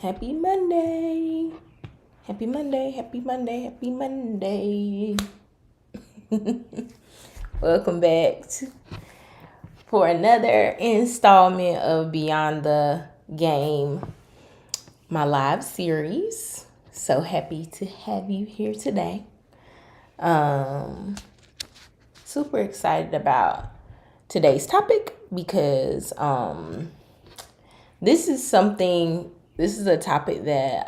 Happy Monday. Happy Monday. Happy Monday. Happy Monday. Welcome back for another installment of Beyond the Game, my live series. So happy to have you here today. Super excited about today's topic because this is a topic that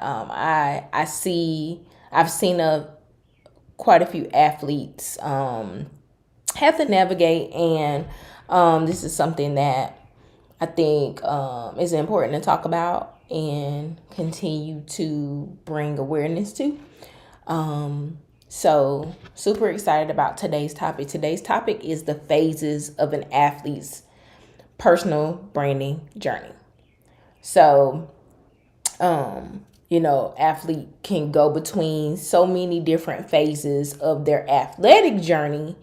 I've seen quite a few athletes have to navigate, and this is something that I think is important to talk about and continue to bring awareness to. So super excited about today's topic. Today's topic is the phases of an athlete's personal branding journey. So, athlete can go between so many different phases of their athletic journey,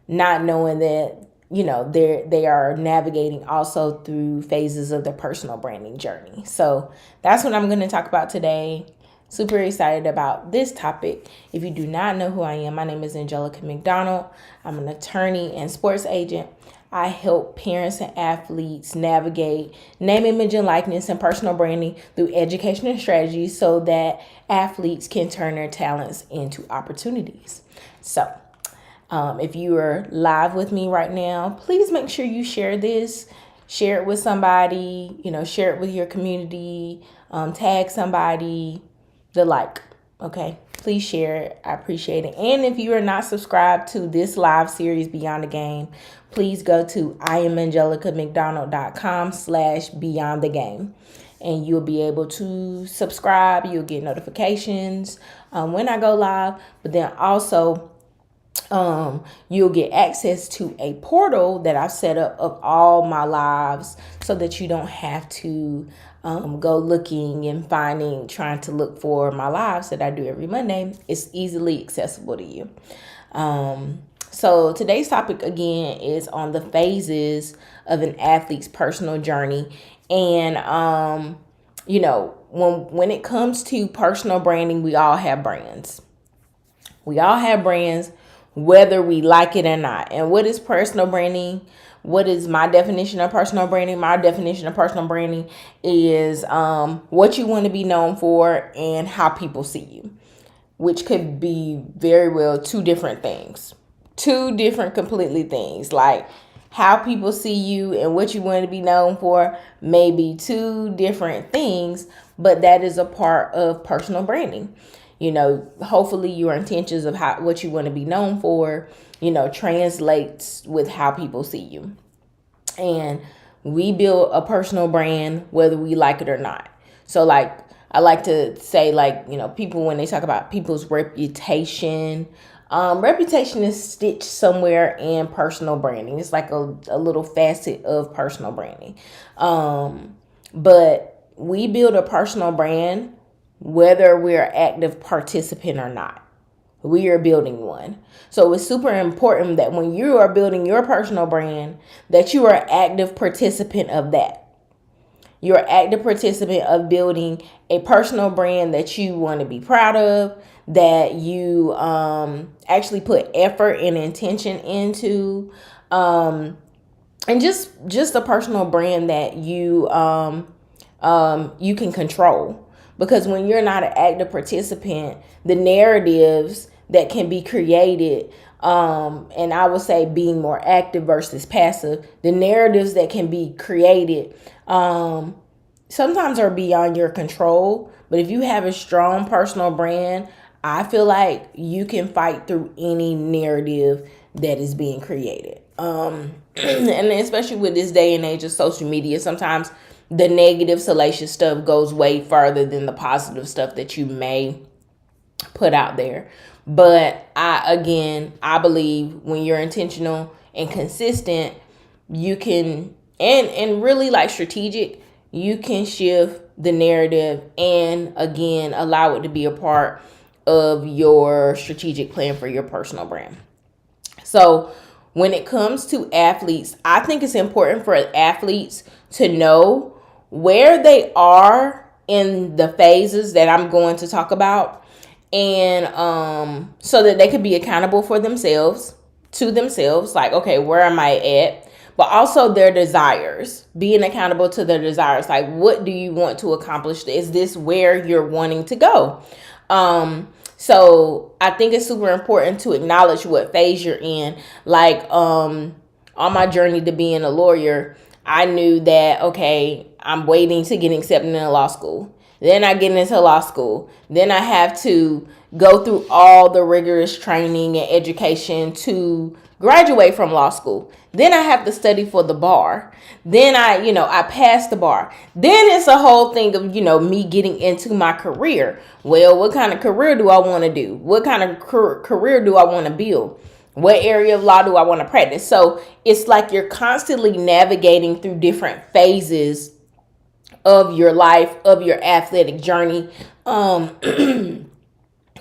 not knowing that, they are navigating also through phases of their personal branding journey. So that's what I'm going to talk about today. Super excited about this topic. If you do not know who I am, my name is Angelica McDonald. I'm an attorney and sports agent. I help parents and athletes navigate name, image, and likeness and personal branding through education and strategy so that athletes can turn their talents into opportunities. So, if you are live with me right now, please make sure you share this. Share it with somebody, share it with your community, tag somebody, the like. Okay, please share it. I appreciate it. And if you are not subscribed to this live series Beyond the Game, please go to IamAngelicaMcDonald.com/Beyond the Game. And you'll be able to subscribe. You'll get notifications when I go live. But then also, you'll get access to a portal that I've set up of all my lives so that you don't have to go looking and trying to look for my lives that I do every Monday. It's easily accessible to you. So today's topic again is on the phases of an athlete's personal journey. And, when it comes to personal branding, we all have brands. Whether we like it or not. And what is personal branding? What is my definition of personal branding? My definition of personal branding is what you want to be known for and how people see you, which could be very well two different things. Two different completely things. Like how people see you and what you want to be known for may be two different things, but that is a part of personal branding. Hopefully your intentions of what you want to be known for, translates with how people see you. And we build a personal brand whether we like it or not. So I like to say people, when they talk about people's reputation, reputation is stitched somewhere in personal branding. It's like a little facet of personal branding. But we build a personal brand whether we're an active participant or not. We are building one. So it's super important that when you are building your personal brand, that you are an active participant of that. You're an active participant of building a personal brand that you want to be proud of, that you actually put effort and intention into, and just a personal brand that you you can control. Because when you're not an active participant, the narratives that can be created, and I would say being more active versus passive, the narratives that can be created sometimes are beyond your control. But if you have a strong personal brand, I feel like you can fight through any narrative that is being created. And especially with this day and age of social media, sometimes the negative, salacious stuff goes way further than the positive stuff that you may put out there. But I believe when you're intentional and consistent, you can, and really strategic, you can shift the narrative and again, allow it to be a part of your strategic plan for your personal brand. So when it comes to athletes, I think it's important for athletes to know where they are in the phases that I'm going to talk about, and so that they could be accountable for themselves, to themselves, like, okay, where am I at? But also their desires, being accountable to their desires. Like, what do you want to accomplish? Is this where you're wanting to go? So I think it's super important to acknowledge what phase you're in. Like, on my journey to being a lawyer, I knew that, okay, I'm waiting to get accepted in law school. Then I get into law school. Then I have to go through all the rigorous training and education to graduate from law school. Then I have to study for the bar. Then I pass the bar. Then it's a whole thing of, me getting into my career. Well, what kind of career do I want to do? What kind of career do I want to build? What area of law do I want to practice? So it's like you're constantly navigating through different phases of your life, of your athletic journey.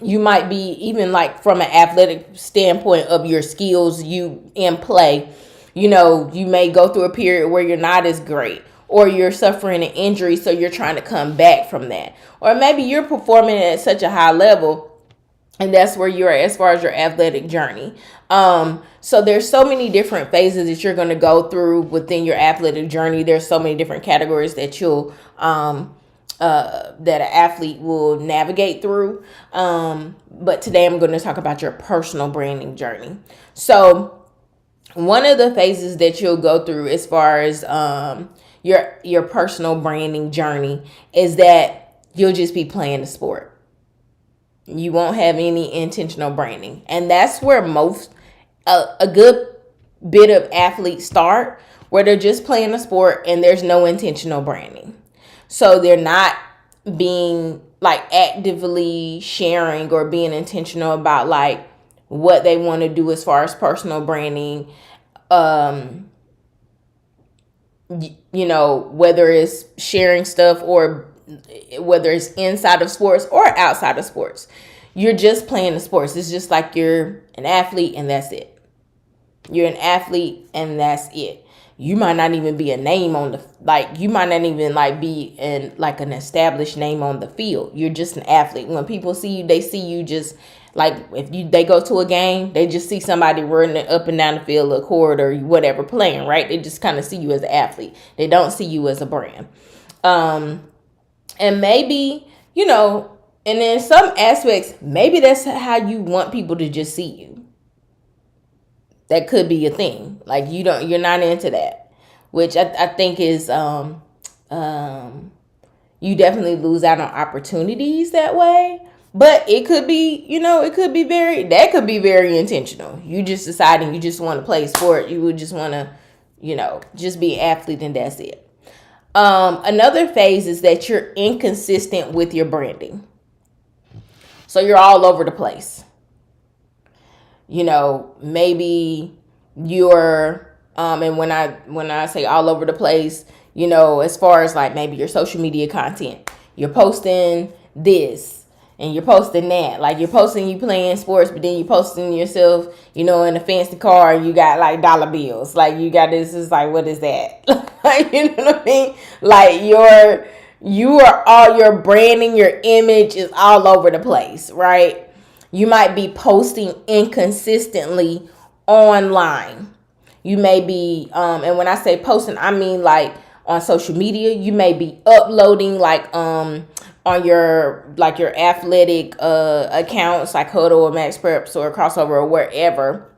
You might be even, like, from an athletic standpoint of your skills you in play. You may go through a period where you're not as great, or you're suffering an injury, so you're trying to come back from that. Or maybe you're performing at such a high level, and that's where you're at as far as your athletic journey. So there's so many different phases that you're going to go through within your athletic journey. There's so many different categories that you'll that an athlete will navigate through. But today I'm going to talk about your personal branding journey. So one of the phases that you'll go through as far as your personal branding journey is that you'll just be playing the sport. You won't have any intentional branding. And that's where a good bit of athletes start, where they're just playing the sport and there's no intentional branding. So they're not being, like, actively sharing or being intentional about, like, what they want to do as far as personal branding. Whether it's sharing stuff or whether it's inside of sports or outside of sports. You're just playing the sports. It's just like you're an athlete and that's it. You're an athlete and that's it. You might not even be a name on you might not even, like, be an established name on the field. You're just an athlete. When people see you, they see you just, like, they go to a game, they just see somebody running up and down the field, a court or whatever, playing, right? They just kind of see you as an athlete. They don't see you as a brand. And maybe, and in some aspects, maybe that's how you want people to just see you. That could be a thing. Like, you're not into that, which I think is, you definitely lose out on opportunities that way. But it could be, that could be very intentional. You just deciding you just want to play sport. You would just want to, just be an athlete and that's it. Another phase is that you're inconsistent with your branding. So you're all over the place. Maybe you're, and when I say all over the place, as far as, like, maybe your social media content, you're posting this and you're posting that. Like, you're posting you playing sports, but then you're posting yourself, in a fancy car, and you got, like, dollar bills. Like, you got this is like, what is that? Like, you know what I mean? Like, your branding, your image is all over the place, right? You might be posting inconsistently online. You may be, and when I say posting, I mean, like, on social media. You may be uploading, like, on your athletic accounts, like Huddle or Max Preps or Crossover or wherever.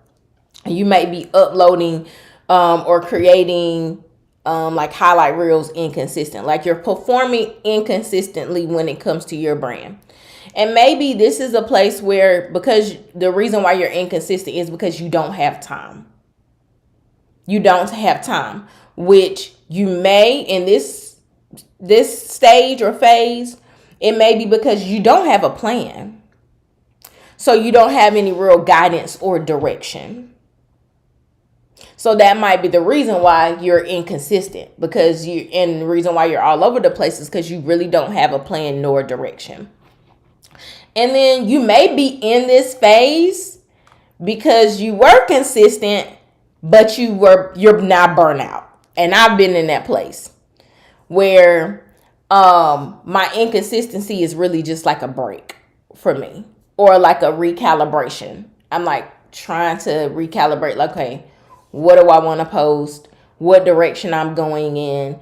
You may be uploading or creating like highlight reels inconsistent. Like, you're performing inconsistently when it comes to your brand. And maybe this is a place where, because the reason why you're inconsistent is because you don't have time. You don't have time, which you may, in this stage or phase, it may be because you don't have a plan. So you don't have any real guidance or direction. So that might be the reason why you're inconsistent, and the reason why you're all over the place is because you really don't have a plan nor direction. And then you may be in this phase because you were consistent, but you're now burnt out. And I've been in that place where My inconsistency is really just like a break for me, or like a recalibration. I'm like trying to recalibrate, like, okay, what do I want to post? What direction I'm going in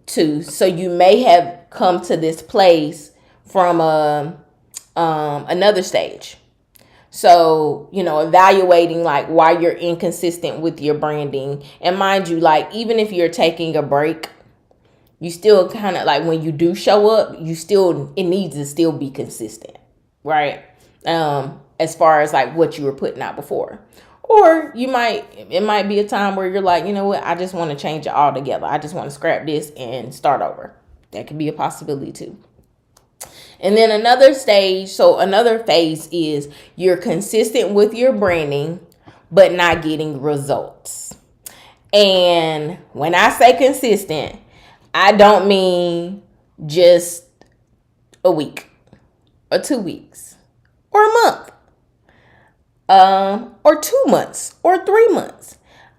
to? So you may have come to this place from another stage. So, evaluating like why you're inconsistent with your branding. And mind you, like, even if you're taking a break, you still kind of like, when you do show up, it needs to still be consistent, right? As far as like what you were putting out before. Or it might be a time where you're like, you know what, I just want to change it all together. I just want to scrap this and start over. That could be a possibility too. And then another phase is you're consistent with your branding, but not getting results. And when I say consistent, I don't mean just a week or 2 weeks or a month, or 2 months or 3 months.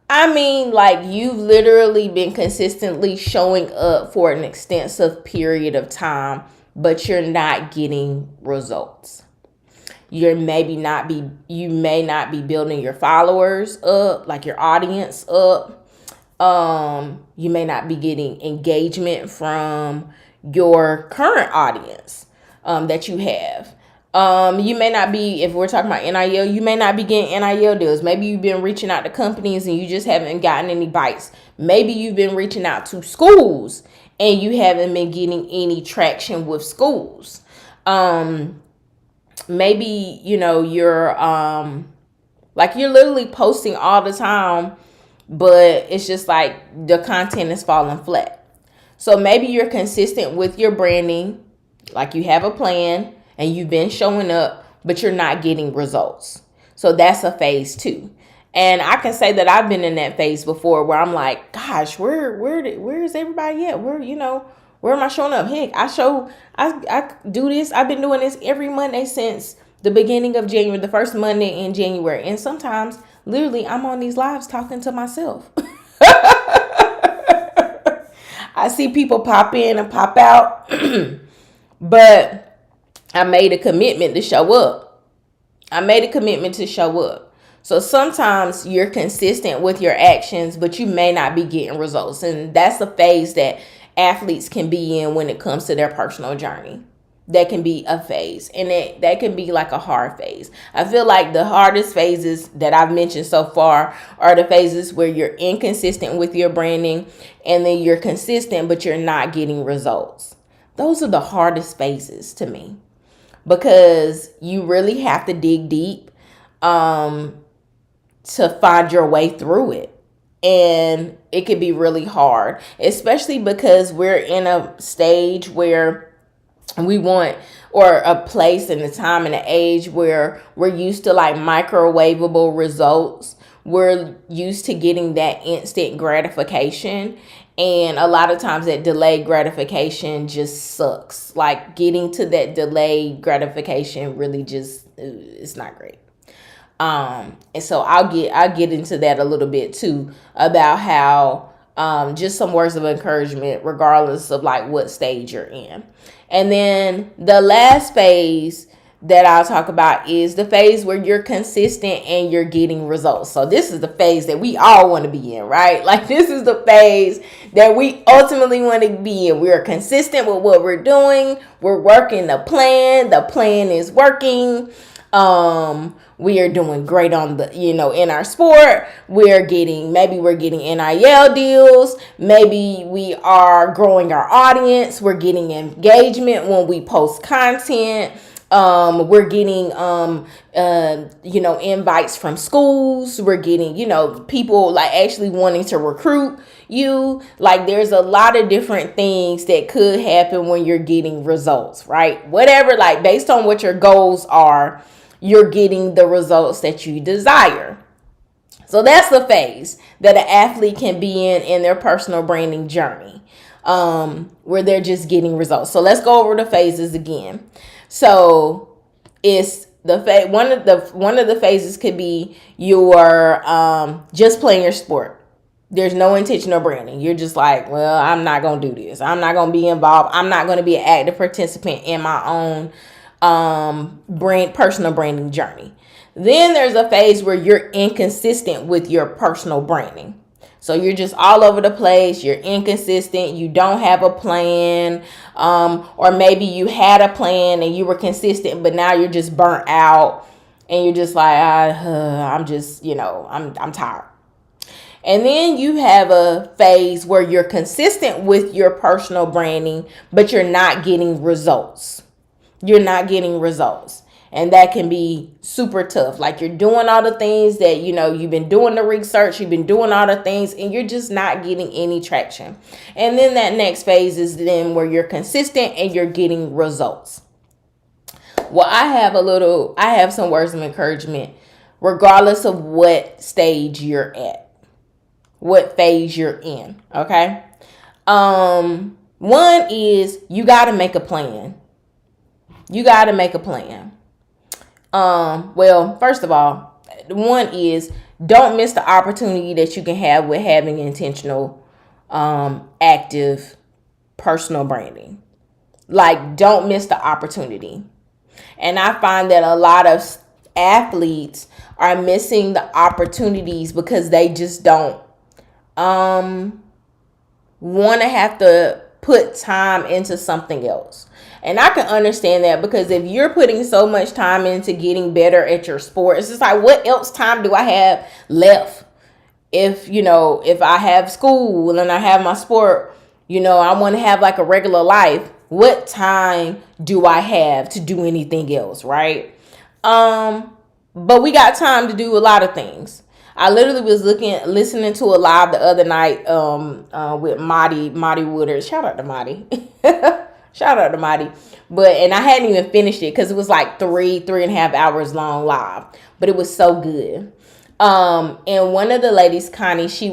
I mean, like, you've literally been consistently showing up for an extensive period of time, but you're not getting results. You may not be building your followers up, like your audience up. You may not be getting engagement from your current audience that you have. You may not be, if we're talking about NIL, you may not be getting NIL deals. Maybe you've been reaching out to companies and you just haven't gotten any bites. Maybe you've been reaching out to schools and you haven't been getting any traction with schools. Maybe, you're you're literally posting all the time, but it's just like the content is falling flat. So maybe you're consistent with your branding, like you have a plan and you've been showing up, but you're not getting results. So that's a phase 2. And I can say that I've been in that phase before where I'm like, gosh, where is everybody at? Where am I showing up? Heck, I do this. I've been doing this every Monday since the beginning of January, the first Monday in January. And sometimes literally I'm on these lives talking to myself. I see people pop in and pop out, but I made a commitment to show up. So sometimes you're consistent with your actions, but you may not be getting results. And that's the phase that athletes can be in when it comes to their personal journey. That can be a phase, and that can be like a hard phase. I feel like the hardest phases that I've mentioned so far are the phases where you're inconsistent with your branding, and then you're consistent, but you're not getting results. Those are the hardest phases to me, because you really have to dig deep to find your way through it. And it could be really hard, especially because we're in a stage where we want, or a place and a time and an age where we're used to like microwavable results. We're used to getting that instant gratification. And a lot of times that delayed gratification just sucks. Like, getting to that delayed gratification really just, it's not great. And so I'll get into that a little bit too, about how just some words of encouragement regardless of like what stage you're in. And then the last phase that I'll talk about is the phase where you're consistent and you're getting results. So this is the phase that we all want to be in, right? Like, this is the phase that we ultimately want to be in. We're consistent with what we're doing. We're working the plan. The plan is working. We are doing great on in our sport. Maybe we're getting NIL deals. Maybe we are growing our audience. We're getting engagement when we post content. We're getting, invites from schools. We're getting, people like actually wanting to recruit you. Like, there's a lot of different things that could happen when you're getting results, right? Whatever, like, based on what your goals are, you're getting the results that you desire. So that's the phase that an athlete can be in their personal branding journey, where they're just getting results. So let's go over the phases again. So it's one of the phases could be your just playing your sport. There's no intentional branding. You're just like, well, I'm not going to do this. I'm not going to be involved. I'm not going to be an active participant in my own personal branding journey. Then there's a phase where you're inconsistent with your personal branding. So you're just all over the place. You're inconsistent. You don't have a plan. Or maybe you had a plan and you were consistent, but now you're just burnt out and you're just like, I'm just, I'm tired. And then you have a phase where you're consistent with your personal branding, but you're not getting results. You're not getting results. And that can be super tough. Like you're doing all the things that, you've been doing the research, you've been doing all the things, and you're just not getting any traction. And then that next phase is then where you're consistent and you're getting results. Well, I have some words of encouragement, regardless of what stage you're at, what phase you're in. Okay. One is you got to make a plan. You got to make a plan. Well, first of all, one is don't miss the opportunity that you can have with having intentional, active personal branding. Like, don't miss the opportunity. And I find that a lot of athletes are missing the opportunities because they just don't want to have to put time into something else. And I can understand that, because if you're putting so much time into getting better at your sport, it's just like, what else time do I have left? If I have school and I have my sport, I want to have like a regular life. What time do I have to do anything else, right? But we got time to do a lot of things. I literally was listening to a live the other night with Marty Woodard. Shout out to Marty. Shout out to Marty. And I hadn't even finished it because it was like 3.5 hours long live. But it was so good. And one of the ladies, Connie, he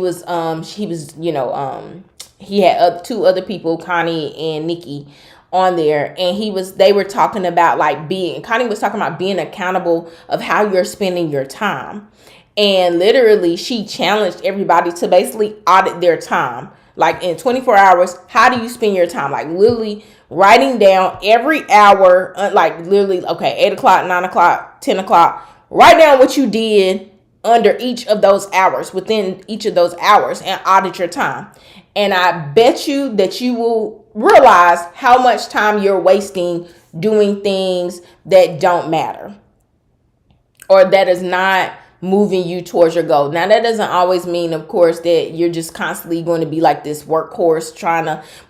had two other people, Connie and Nikki, on there, and they were talking about Connie was talking about being accountable of how you're spending your time. And literally she challenged everybody to basically audit their time. Like in 24 hours, how do you spend your time? Like literally writing down every hour, like literally, okay, 8 o'clock, 9 o'clock, 10 o'clock, write down what you did under each of those hours, within each of those hours, and audit your time. And I bet you that you will realize how much time you're wasting doing things that don't matter or that is not moving you towards your goal. Now, that doesn't always mean, of course, that you're just constantly going to be like this workhorse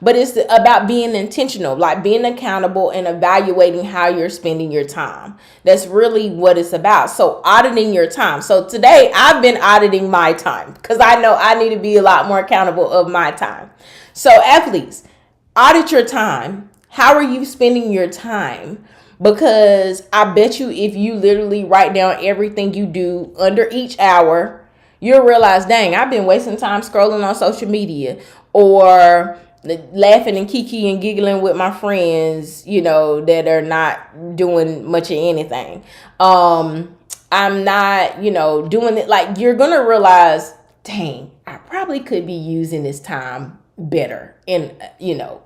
but it's about being intentional, like being accountable and evaluating how you're spending your time. That's really what it's about. So auditing your time. So today I've been auditing my time because I know I need to be a lot more accountable of my time. So athletes, audit your time. How are you spending your time? Because I bet you if you literally write down everything you do under each hour, you'll realize, dang, I've been wasting time scrolling on social media or laughing and kiki and giggling with my friends, that are not doing much of anything. I'm not, doing it. Like, you're going to realize, dang, I probably could be using this time better in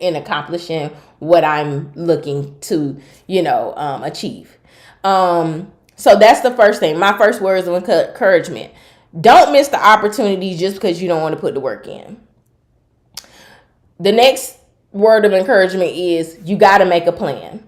accomplishing what I'm looking to, achieve. So that's the first thing. My first words of encouragement. Don't miss the opportunities just because you don't want to put the work in. The next word of encouragement is you got to make a plan.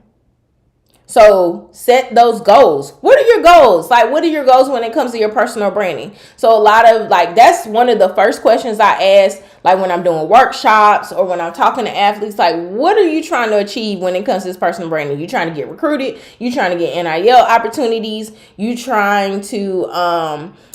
So set those goals. What are your goals? Like, what are your goals when it comes to your personal branding? So a lot of that's one of the first questions I ask, like when I'm doing workshops or when I'm talking to athletes, like, what are you trying to achieve when it comes to this personal branding? You trying to get recruited? You trying to get NIL opportunities? You trying to,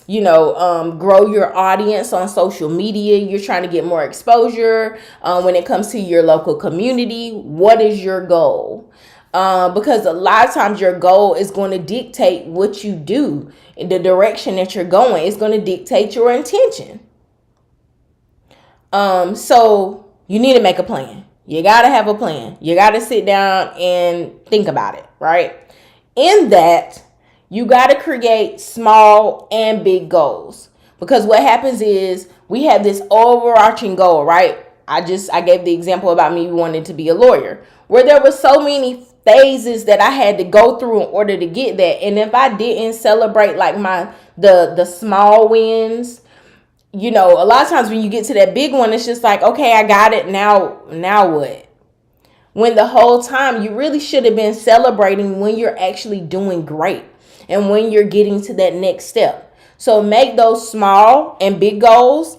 grow your audience on social media? You're trying to get more exposure when it comes to your local community. What is your goal? Because a lot of times your goal is going to dictate what you do. The direction that you're going is going to dictate your intention. So you need to make a plan. You got to have a plan. You got to sit down and think about it, right? In that, you got to create small and big goals. Because what happens is we have this overarching goal, right? I gave the example about me wanting to be a lawyer, where there were so many phases that I had to go through in order to get that. And if I didn't celebrate like the small wins, you know, a lot of times when you get to that big one, it's just like, okay, I got it. Now what? When the whole time you really should have been celebrating when you're actually doing great and when you're getting to that next step. So make those small and big goals,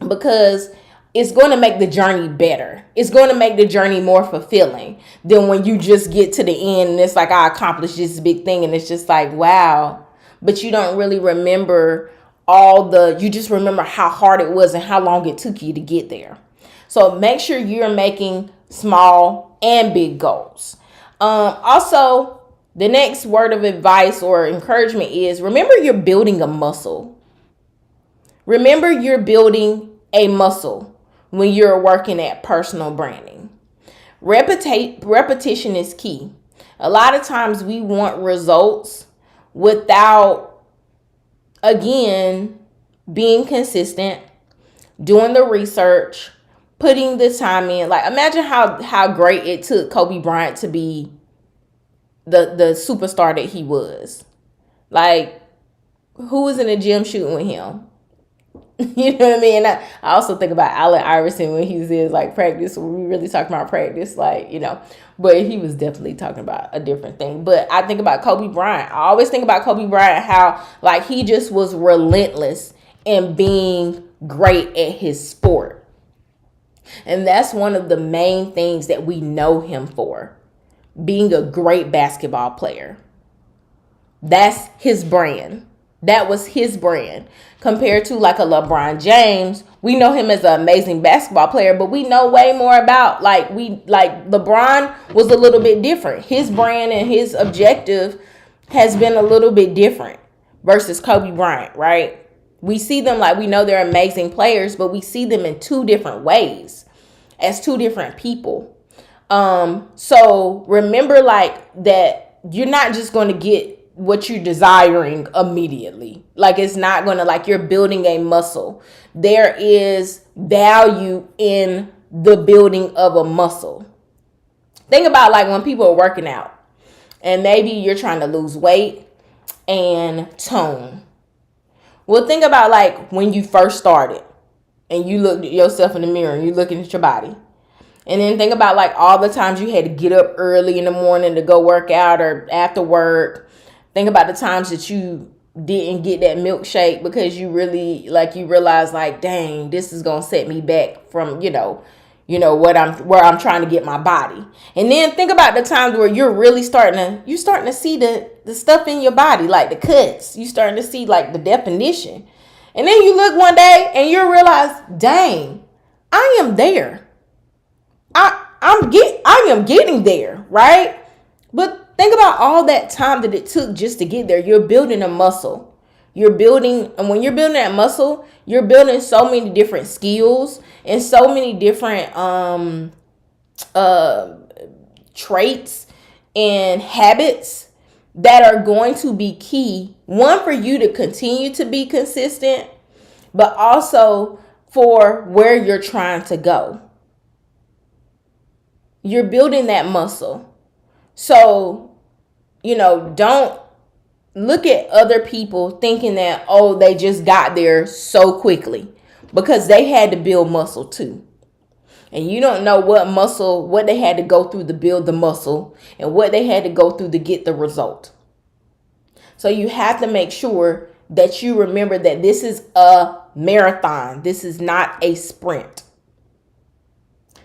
because it's going to make the journey better. It's going to make the journey more fulfilling than when you just get to the end and it's like, I accomplished this big thing and it's just like, wow. But you don't really remember you just remember how hard it was and how long it took you to get there. So make sure you're making small and big goals. Also, the next word of advice or encouragement is, remember you're building a muscle. Remember you're building a muscle when you're working at personal branding. Repetition is key. A lot of times we want results without, again, being consistent, doing the research, putting the time in. Like, imagine how great it took Kobe Bryant to be the superstar that he was. Like, who was in the gym shooting with him? You know what I mean? I also think about Allen Iverson when he says like practice. When we really talking about practice, like, you know, but he was definitely talking about a different thing. But I think about Kobe Bryant. I always think about Kobe Bryant, how like he just was relentless in being great at his sport. And that's one of the main things that we know him for, being a great basketball player. That's his brand. That was his brand. Compared to like a LeBron James, we know him as an amazing basketball player, but we know way more about like LeBron was a little bit different. His brand and his objective has been a little bit different versus Kobe Bryant, right? We see them like, we know they're amazing players, but we see them in two different ways, as two different people. So remember like that you're not just going to get what you're desiring immediately. Like, it's not going to, like, you're building a muscle. There is value in the building of a muscle. Think about like when people are working out and maybe you're trying to lose weight and tone. Well, think about like when you first started and you looked at yourself in the mirror and you're looking at your body. And then think about like all the times you had to get up early in the morning to go work out or after work. Think about the times that you didn't get that milkshake because you really like, you realize like, dang, this is going to set me back from, where I'm trying to get my body. And then think about the times where you're really starting to see the stuff in your body, like the cuts. You starting to see like the definition. And then you look one day and you realize, dang, I am there. I am getting there, right? But think about all that time that it took just to get there. You're building a muscle. And when you're building that muscle, you're building so many different skills and so many different traits and habits that are going to be key. One, for you to continue to be consistent, but also for where you're trying to go. You're building that muscle. So, don't look at other people thinking that, oh, they just got there so quickly, because they had to build muscle too. And you don't know what they had to go through to build the muscle and what they had to go through to get the result. So you have to make sure that you remember that this is a marathon. This is not a sprint.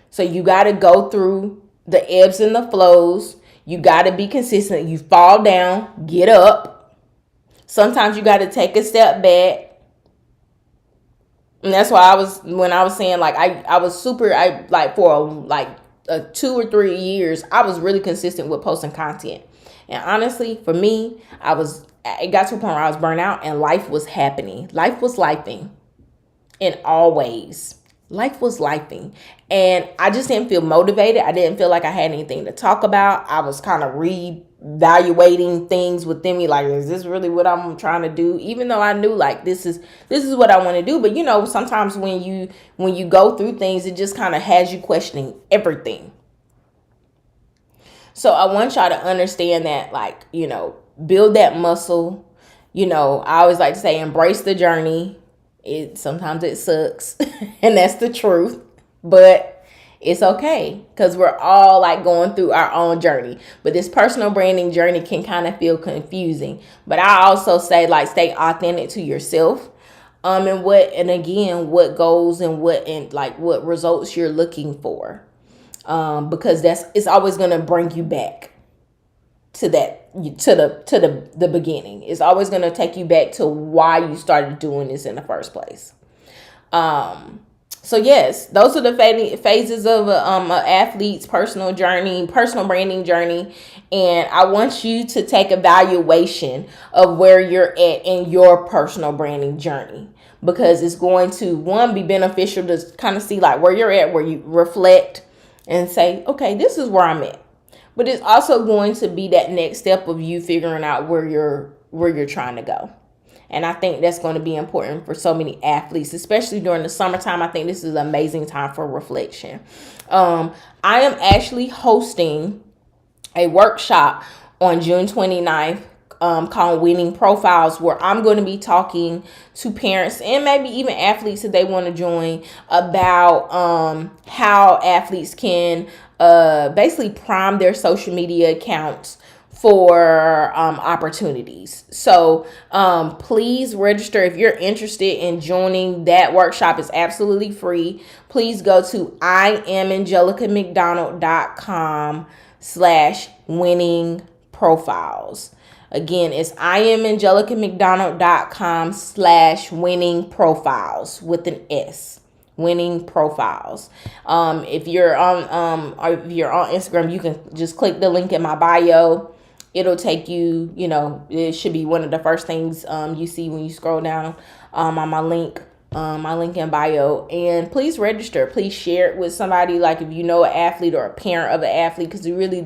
So you got to go through the ebbs and the flows. You got to be consistent. You fall down, get up. Sometimes you got to take a step back. And that's why when I was saying like, for 2 or 3 years, I was really consistent with posting content. And honestly, for me, it got to a point where I was burnt out and life was happening. Life was lifing in all ways. Life was lifing. And I just didn't feel motivated. I didn't feel like I had anything to talk about. I was kind of evaluating things within me, like, is this really what I'm trying to do? Even though I knew like this is what I want to do. But sometimes when you go through things, it just kind of has you questioning everything. So I want y'all to understand that, like, build that muscle. I always like to say, embrace the journey. Sometimes it sucks, and that's the truth. But it's okay, because we're all like going through our own journey. But this personal branding journey can kind of feel confusing. But I also say, like, stay authentic to yourself. And again, what goals and what results you're looking for. Because it's always going to bring you back to the beginning. It's always going to take you back to why you started doing this in the first place. So yes, those are the phases of an athlete's personal branding journey. And I want you to take evaluation of where you're at in your personal branding journey, because it's going to, one, be beneficial to kind of see like where you're at, where you reflect and say, okay, this is where I'm at. But it's also going to be that next step of you figuring out where you're trying to go. And I think that's going to be important for so many athletes, especially during the summertime. I think this is an amazing time for reflection. I am actually hosting a workshop on June 29th called Winning Profiles, where I'm going to be talking to parents and maybe even athletes if they want to join about how athletes can basically prime their social media accounts for opportunities. So please register if you're interested in joining. That workshop is absolutely free. Please go to IamAngelicaMcDonald.com/winning profiles. Again, it's IamAngelicaMcDonald.com/winning profiles with an S. Winning profiles. If you're on Instagram, you can just click the link in my bio. It'll take you, it should be one of the first things you see when you scroll down on my link in bio. And please register. Please share it with somebody, like if you know an athlete or a parent of an athlete, because really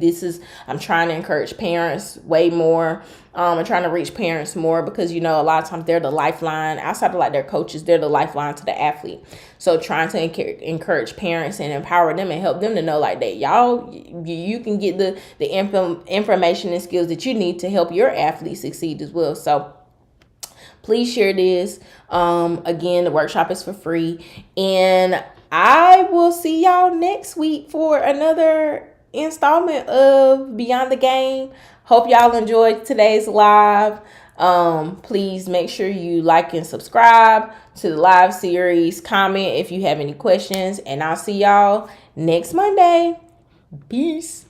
I'm trying to encourage parents way more. I'm trying to reach parents more, because a lot of times they're the lifeline outside of like their coaches. They're the lifeline to the athlete. So trying to encourage parents and empower them and help them to know like that you can get the information and skills that you need to help your athlete succeed as well. So please share this. Again, the workshop is for free, and I will see y'all next week for another installment of Beyond the Game. Hope y'all enjoyed today's live. Please make sure you like and subscribe to the live series. Comment if you have any questions, and I'll see y'all next Monday. Peace.